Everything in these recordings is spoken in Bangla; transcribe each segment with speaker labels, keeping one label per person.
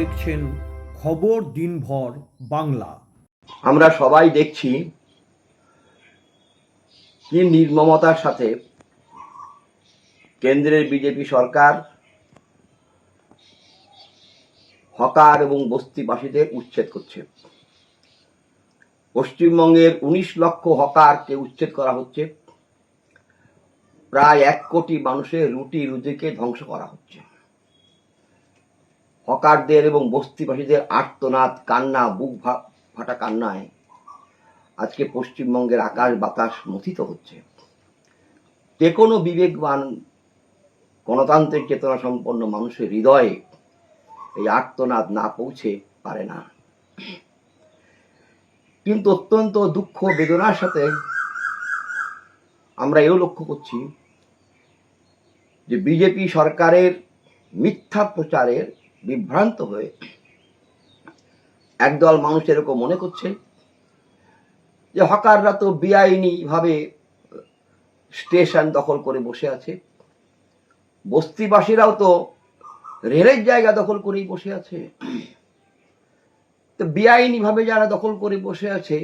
Speaker 1: দেখছেন খবর দিনভর বাংলা।
Speaker 2: আমরা সবাই দেখছি কি নির্মমতার সাথে কেন্দ্রের বিজেপি সরকার হকার এবং বস্তিবাসীদের উচ্ছেদ করছে। পশ্চিমবঙ্গের 19 লক্ষ হকারকে উচ্ছেদ করা হচ্ছে, প্রায় 1 কোটি মানুষের রুটি রুজিকে ধ্বংস করা হচ্ছে। হকারদের এবং বস্তিবাসীদের আর্তনাদ, কান্না, বুক ফাটা কান্নায় আজকে পশ্চিমবঙ্গের আকাশ বাতাস মথিত হচ্ছে। যে কোনো বিবেকবান গণতান্ত্রিক চেতনা সম্পন্ন মানুষের হৃদয়ে এই আর্তনাদ না পৌঁছে পারে না। কিন্তু অত্যন্ত দুঃখ বেদনার সাথে আমরা এও লক্ষ্য করছি যে বিজেপি সরকারের মিথ্যা প্রচারের বিভ্রান্ত হয়ে একদল মানুষ এরকম মনে করছে যে হকাররা তো বেআইনি ভাবে স্টেশন দখল করে বসে আছে, বস্তিবাসীরাও তো রেলের জায়গা দখল করেই বসে আছে। তো বেআইনি ভাবে যারা দখল করে বসে আছে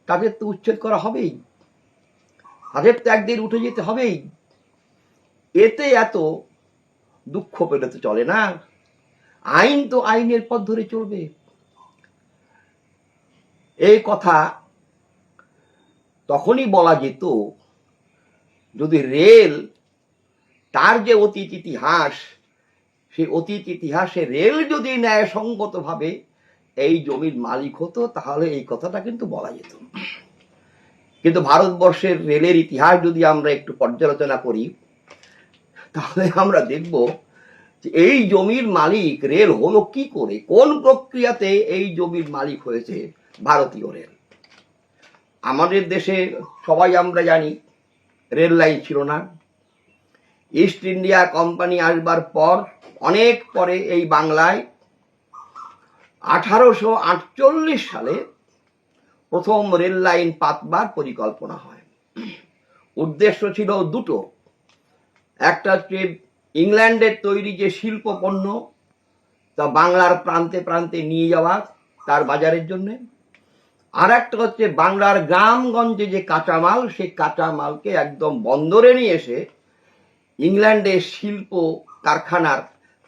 Speaker 2: তাদের তো উচ্ছেদ করা হবেই, তাদের তো একদিন উঠে যেতে হবেই। এতে এত দুঃখ পেলে তো চলে না। আইন তো আইনের পথ ধরে চলবে। এই কথা তখনই বলা যেত যদি রেল তার যে অতীত ইতিহাস, সেই অতীত ইতিহাসে রেল যদি ন্যায়সঙ্গতভাবে এই জমির মালিক হতো তাহলে এই কথাটা কিন্তু বলা যেত। কিন্তু ভারতবর্ষের রেলের ইতিহাস যদি আমরা একটু পর্যালোচনা করি তাহলে আমরা দেখব যে এই জমির মালিক রেল হলো কি করে, কোন প্রক্রিয়াতে এই জমির মালিক হয়েছে ভারতীয় রেল। আমাদের দেশে সবাই আমরা জানি রেল লাইন ছিল না। ইস্ট ইন্ডিয়া কোম্পানি আসবার পর অনেক পরে এই বাংলায় 1848 সালে প্রথম রেল লাইন পাতবার পরিকল্পনা হয়। উদ্দেশ্য ছিল দুটো, একটা হচ্ছে ইংল্যান্ডের তৈরি যে শিল্প পণ্য তা বাংলার প্রান্তে প্রান্তে নিয়ে যাওয়া তার বাজারের জন্য, আর একটা হচ্ছে বাংলার গ্রামগঞ্জে যে কাঁচামাল সেই কাঁচামালকে একদম বন্দরে নিয়ে এসে ইংল্যান্ডের শিল্প কারখানার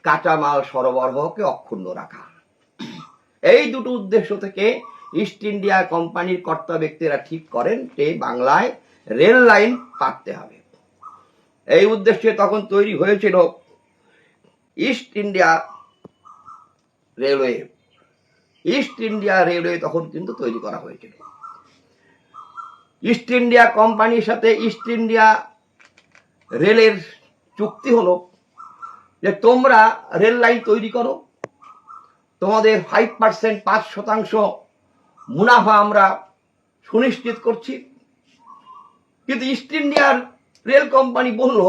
Speaker 2: কাঁচামাল সরবরাহকে অক্ষুণ্ণ রাখা। এই দুটো উদ্দেশ্য থেকে ইস্ট ইন্ডিয়া কোম্পানির কর্তা ব্যক্তিরা ঠিক করেন যে বাংলায় রেল লাইন পাততে হবে। এই উদ্দেশ্যে তখন তৈরি হয়েছিল east India railway. East India railway তখন কিন্তু তৈরি করা হয়েছিল। ইস্ট ইন্ডিয়া কোম্পানির সাথে ইস্ট ইন্ডিয়া রেলের চুক্তি হলো যে তোমরা রেল লাইন তৈরি করো, তোমাদের 5% 5% মুনাফা আমরা সুনিশ্চিত করছি। কিন্তু ইস্ট ইন্ডিয়ার রেল কোম্পানি বলল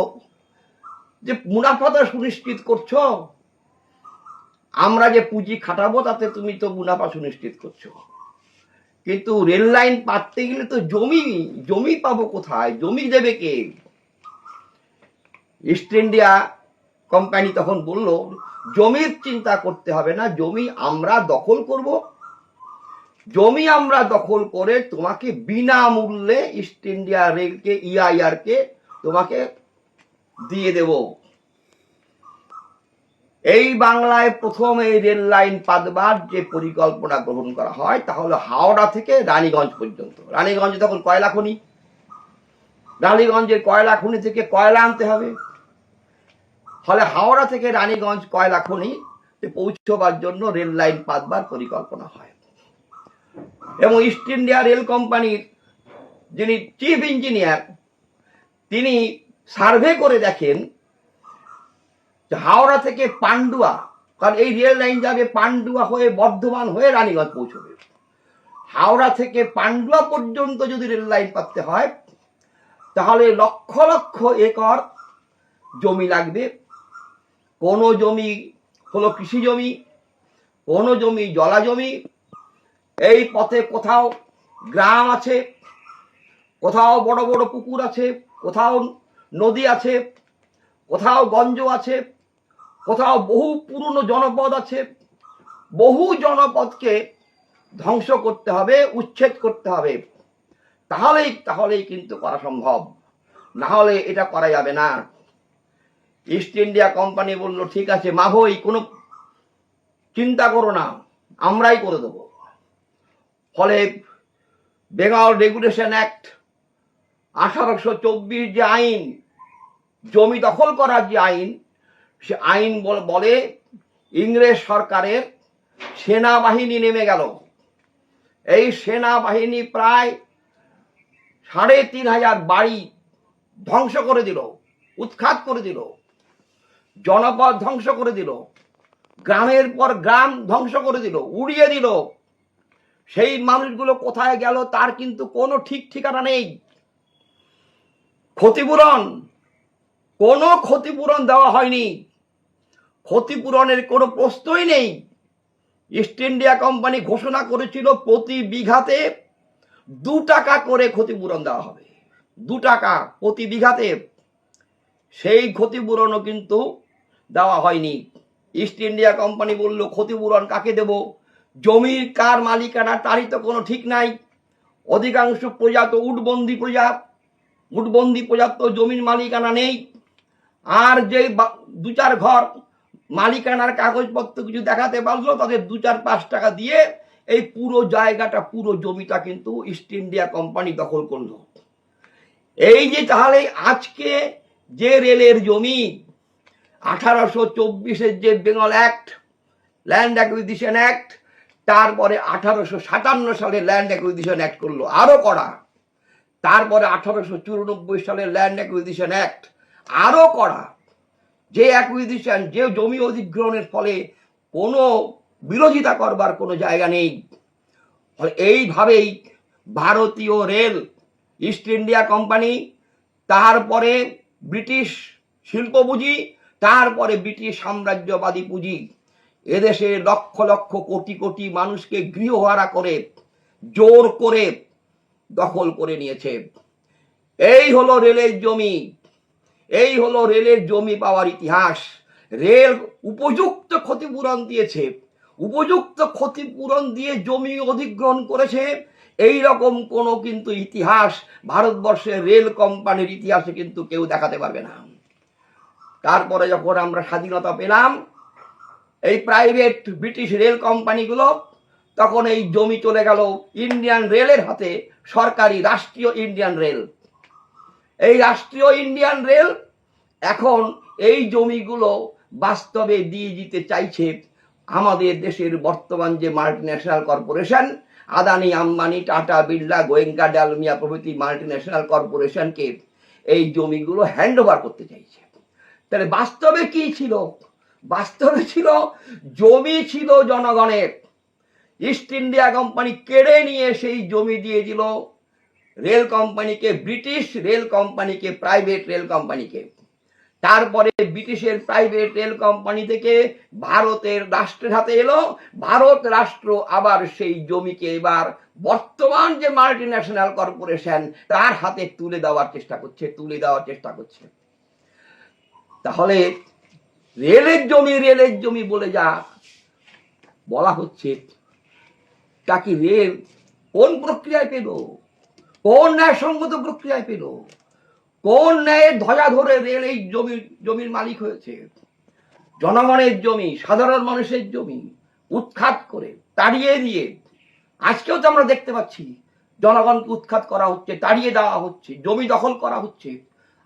Speaker 2: যে মুনাফাটা সুনিশ্চিত করছো, আমরা যে পুঁজি খাটাবো তাতে তুমি তো মুনাফা সুনিশ্চিত করছো, কিন্তু রেল লাইন পাততে গেলে তো জমি পাবো কোথায়, জমি দেবে কে? ইস্ট ইন্ডিয়া কোম্পানি তখন বলল জমির চিন্তা করতে হবে না, জমি আমরা দখল করব, জমি আমরা দখল করে তোমাকে বিনামূল্যে ইস্ট ইন্ডিয়া রেলকে EIR কে তোমাকে দিয়ে দেব। এই বাংলায় প্রথম এই রেল লাইন পাতবার যে পরিকল্পনা গ্রহণ করা হয় তাহলে হাওড়া থেকে রানীগঞ্জ পর্যন্ত। রানীগঞ্জ তখন কয়লা খনি, রানীগঞ্জের কয়লা খনি থেকে কয়লা আনতে হবে, ফলে হাওড়া থেকে রানীগঞ্জ কয়লা খনি পৌঁছবার জন্য রেল লাইন পাতবার পরিকল্পনা হয়। এবং ইস্ট ইন্ডিয়া রেল কোম্পানির যিনি চিফ ইঞ্জিনিয়ার তিনি সার্ভে করে দেখেন হাওড়া থেকে পান্ডুয়া, কারণ এই রেল লাইন যাবে পান্ডুয়া হয়ে বর্ধমান হয়ে রানীগঞ্জ পৌঁছবে, হাওড়া থেকে পান্ডুয়া পর্যন্ত যদি রেল লাইন পাততে হয় তাহলে লক্ষ লক্ষ একর জমি লাগবে। কোন জমি হলো কৃষি জমি, কোন জমি জলা জমি। এই পথে কোথাও গ্রাম আছে, কোথাও বড় বড় পুকুর আছে, কোথাও নদী আছে, কোথাও গঞ্জ আছে, কোথাও বহু পুরনো জনপদ আছে, বহু জনপদকে ধ্বংস করতে হবে, উচ্ছেদ করতে হবে, তাহলেই কিন্তু করা সম্ভব, না হলে এটা করা যাবে না। ইস্ট ইন্ডিয়া কোম্পানি বলল, ঠিক আছে মা ভাই, কোনো চিন্তা করো না, আমরাই করে দেব। ফলে বেঙ্গল রেগুলেশন অ্যাক্ট 1824 যে আইন, জমি দখল করার যে আইন, সে আইন বলে ইংরেজ সরকারের সেনাবাহিনী নেমে গেল। এই সেনাবাহিনী প্রায় 3500 বাড়ি ধ্বংস করে দিল, উৎখাত করে দিল, জনপদ ধ্বংস করে দিল, গ্রামের পর গ্রাম ধ্বংস করে দিল, উড়িয়ে দিল। সেই মানুষগুলো কোথায় গেল তার কিন্তু কোনো ঠিক ঠিকানা নেই। কোনো ক্ষতিপূরণ দেওয়া হয়নি, ক্ষতিপূরণের কোনো প্রশ্নই নেই। ইস্ট ইন্ডিয়া কোম্পানি ঘোষণা করেছিল প্রতি বিঘাতে 2 টাকা করে ক্ষতিপূরণ দেওয়া হবে, 2 টাকা প্রতি বিঘাতে। সেই ক্ষতিপূরণও কিন্তু দেওয়া হয়নি। ইস্ট ইন্ডিয়া কোম্পানি বলল, ক্ষতিপূরণ কাকে দেব? জমির কার মালিকানা তারই তো কোনো ঠিক নাই। অধিকাংশ প্রজা তো উটবন্দি প্রজা তো জমির মালিকানা নেই। আর যে 2-4 ঘর মালিকানার কাগজপত্র কিছু দেখাতে পারলো, তাদের 2-4-5 টাকা দিয়ে এই পুরো জায়গাটা, পুরো জমিটা কিন্তু ইস্ট ইন্ডিয়া কোম্পানি দখল করলো। এই যে তাহলে আজকে যে রেলের জমি 1824-এর যে Bengal act, land acquisition act, তারপরে 1857 সালে ল্যান্ড অ্যাকুইজিশন অ্যাক্ট করলো আরো কড়া, তারপরে 1894 সালে ল্যান্ড অ্যাকুইজিশন অ্যাক্ট আরো কড়া। যে অ্যাকুইজিশন, যে জমি অধিগ্রহণের ফলে কোনো বিরোধিতা করবার কোনো জায়গা নেই। এইভাবেই ভারতীয় রেল, ইস্ট ইন্ডিয়া কোম্পানি, তারপরে ব্রিটিশ শিল্প পুঁজি, তারপরে ব্রিটিশ সাম্রাজ্যবাদী পুঁজি এদেশে লক্ষ লক্ষ কোটি কোটি মানুষকে গৃহহারা করে জোর করে দখল করে নিয়েছে। এই হলো রেলের জমি, এই হলো রেলের জমি পাওয়ার ইতিহাস। রেল উপযুক্ত ক্ষতিপূরণ দিয়েছে, উপযুক্ত ক্ষতিপূরণ দিয়ে জমি অধিগ্রহণ করেছে, এই রকম কোনো কিন্তু ইতিহাস ভারতবর্ষের রেল কোম্পানির ইতিহাসে কিন্তু কেউ দেখাতে পারবে না। তারপরে যখন আমরা স্বাধীনতা পেলাম, এই প্রাইভেট ব্রিটিশ রেল কোম্পানিগুলো, তখন এই জমি চলে গেল ইন্ডিয়ান রেলের হাতে, সরকারি রাষ্ট্রীয় ইন্ডিয়ান রেল। এই রাষ্ট্রীয় ইন্ডিয়ান রেল এখন এই জমিগুলো বাস্তবে দিয়ে দিতে চাইছে আমাদের দেশের বর্তমান যে মাল্টিন্যাশনাল কর্পোরেশন, আদানি, আম্বানি, টাটা, বিড়লা, গোয়েঙ্কা, ডালমিয়া প্রভৃতি মাল্টিন্যাশনাল কর্পোরেশনকে এই জমিগুলো হ্যান্ড ওভার করতে চাইছে। তাহলে বাস্তবে কি ছিল? বাস্তবে ছিল জমি ছিল জনগণের। ইস্ট ইন্ডিয়া কোম্পানি কেড়ে নিয়ে সেই জমি দিয়ে দিল রেল কোম্পানিকে, ব্রিটিশ রেল কোম্পানিকে, প্রাইভেট রেল কোম্পানিকে। তারপরে ব্রিটিশের প্রাইভেট রেল কোম্পানি থেকে ভারতের রাষ্ট্রের হাতে এলো, ভারত রাষ্ট্র আবার সেই জমিকে এবার বর্তমান যে মাল্টিন্যাশনাল কর্পোরেশন তার হাতে তুলে দেওয়ার চেষ্টা করছে। তাহলে রেলের জমি বলে যা বলা হচ্ছে, তা কি রেল কোন প্রক্রিয়ায় পেল? কোন ন্যায়সঙ্গত প্রক্রিয়ায় পেল? কোন ন্যায়ের ধ্বজা ধরে রেল এই জমির মালিক হয়েছে? জনগণের জমি, সাধারণ মানুষের জমি উৎখাত করে, তাড়িয়ে দিয়ে। আজকেও তো আমরা দেখতে পাচ্ছি জনগণকে উৎখাত করা হচ্ছে, তাড়িয়ে দেওয়া হচ্ছে, জমি দখল করা হচ্ছে।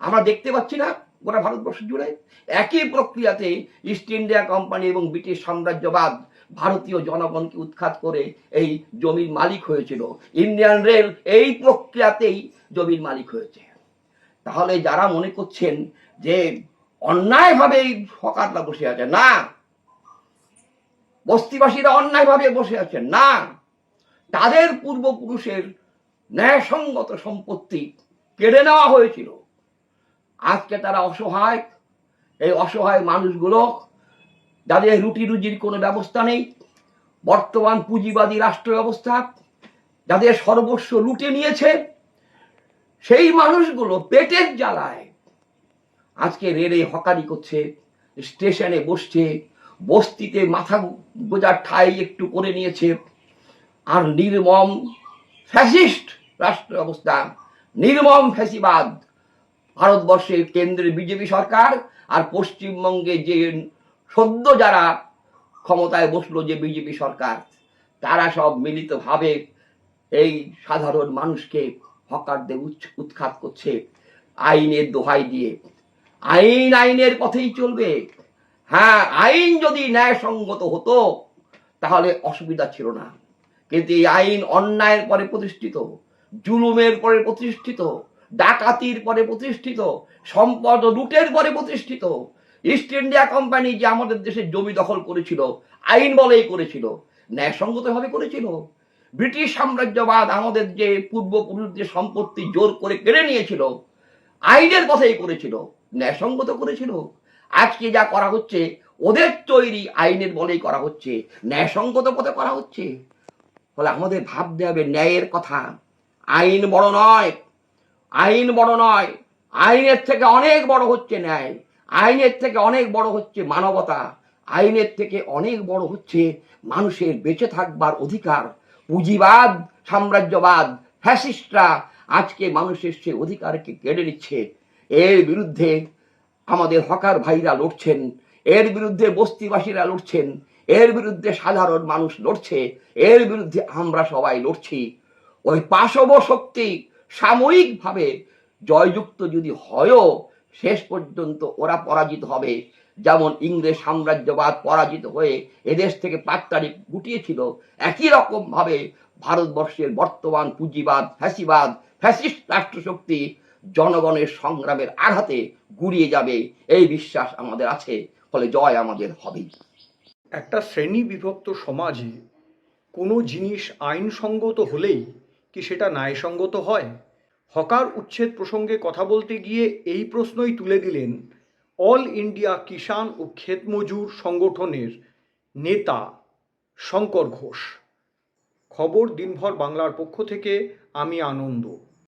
Speaker 2: আমরা দেখতে পাচ্ছি না গোটা ভারতবর্ষ জুড়ে একই প্রক্রিয়াতে ইস্ট ইন্ডিয়া কোম্পানি এবং ব্রিটিশ সাম্রাজ্যবাদ ভারতীয় জনগণকে উৎখাত করে এই জমির মালিক হয়েছিল। ইন্ডিয়ান রেল এই প্রক্রিয়াতেই জমির মালিক হয়েছে। তাহলে যারা মনে করছেন যে অন্যায়ভাবে হকাররা বসে আছে, না, বস্তিবাসীরা অন্যায়ভাবে বসে আছেন না, তাদের পূর্বপুরুষের ন্যায়সঙ্গত সম্পত্তি কেড়ে নেওয়া হয়েছিল। আজকে তারা অসহায়। এই অসহায় মানুষগুলো, যাদের রুটি রুজির কোনো ব্যবস্থা নেই, বর্তমান পুঁজিবাদী রাষ্ট্র ব্যবস্থা যাদের সর্বস্ব লুটে নিয়েছে, সেই মানুষগুলো পেটের জ্বালায় আজকে রেলে হকারি করছে, স্টেশনে বসছে, বস্তিতে মাথা গোজার ঠাঁই একটু করে নিয়েছে। আর নির্মম ফ্যাসিস্ট রাষ্ট্র ব্যবস্থা, নির্মম ফ্যাসিবাদ ভারতবর্ষের কেন্দ্রের বিজেপি সরকার আর পশ্চিমবঙ্গে যে সদ্য যারা ক্ষমতায় বসলো যে বিজেপি সরকার, তারা সব মিলিতভাবে এই সাধারণ মানুষকে হকারদের উৎখাত করছে আইনের দোহাই দিয়ে। আইন আইনের পথেই চলবে। হ্যাঁ, আইন যদি ন্যায়সঙ্গত হতো তাহলে অসুবিধা ছিল না, কিন্তু এই আইন অন্যায়ের পরে প্রতিষ্ঠিত, জুলুমের পরে প্রতিষ্ঠিত, ডাকাতির পরে প্রতিষ্ঠিত, সম্পদ লুটের পরে প্রতিষ্ঠিত। ইস্ট ইন্ডিয়া কোম্পানি যে আমাদের দেশের জমি দখল করেছিল, আইন বলেই করেছিল, ন্যায়সঙ্গতভাবে করেছিল। ব্রিটিশ সাম্রাজ্যবাদ আমাদের যে পূর্বপুরুষদের সম্পত্তি জোর করে কেড়ে নিয়েছিল, আইনের পথেই করেছিল, ন্যায়সঙ্গত করেছিল। আজকে যা করা হচ্ছে ওদের তৈরি আইনের বলেই করা হচ্ছে, ন্যায়সঙ্গত পথে করা হচ্ছে। ফলে আমাদের ভাবতে হবে ন্যায়ের কথা। আইন বড় নয়, আইন বড় নয়, আইনের থেকে অনেক বড় হচ্ছে ন্যায়, আইনের থেকে অনেক বড় হচ্ছে মানবতা, আইনের থেকে অনেক বড় হচ্ছে মানুষের বেঁচে থাকবার অধিকার। পুঁজিবাদ, সাম্রাজ্যবাদ, ফ্যাসিস্টরা আজকে মানুষের সে অধিকারকে কেড়ে নিচ্ছে। এর বিরুদ্ধে আমাদের হকার ভাইরা লড়ছেন, এর বিরুদ্ধে বস্তিবাসীরা লড়ছেন, এর বিরুদ্ধে সাধারণ মানুষ লড়ছে, এর বিরুদ্ধে আমরা সবাই লড়ছি। ওই পাশব শক্তি সাময়িকভাবে জয়যুক্ত যদি হয়ও, শেষ পর্যন্ত ওরা পরাজিত হবে। যেমন ইংরেজ সাম্রাজ্যবাদ পরাজিত হয়ে এদেশ থেকে 5 তারিখ গুটিয়েছিল, একই রকম ভাবে ভারতবর্ষের বর্তমান পুঁজিবাদ, ফ্যাসিবাদ, ফ্যাসিস্ট রাষ্ট্রশক্তি জনগণের সংগ্রামের আঘাতে গুড়িয়ে যাবে, এই বিশ্বাস আমাদের আছে। ফলে জয় আমাদের হবে।
Speaker 1: একটা শ্রেণী বিভক্ত সমাজে কোনো জিনিস আইনসঙ্গত হলেই কি সেটা ন্যায়সঙ্গত হয়? হকার উচ্ছেদ প্রসঙ্গে কথা বলতে গিয়ে এই প্রশ্নই তুলে দিলেন অল ইন্ডিয়া কিষাণ ও ক্ষেত মজুর সংগঠনের নেতা শঙ্কর ঘোষ। খবর দিনভর বাংলার পক্ষ থেকে আমি আনন্দ।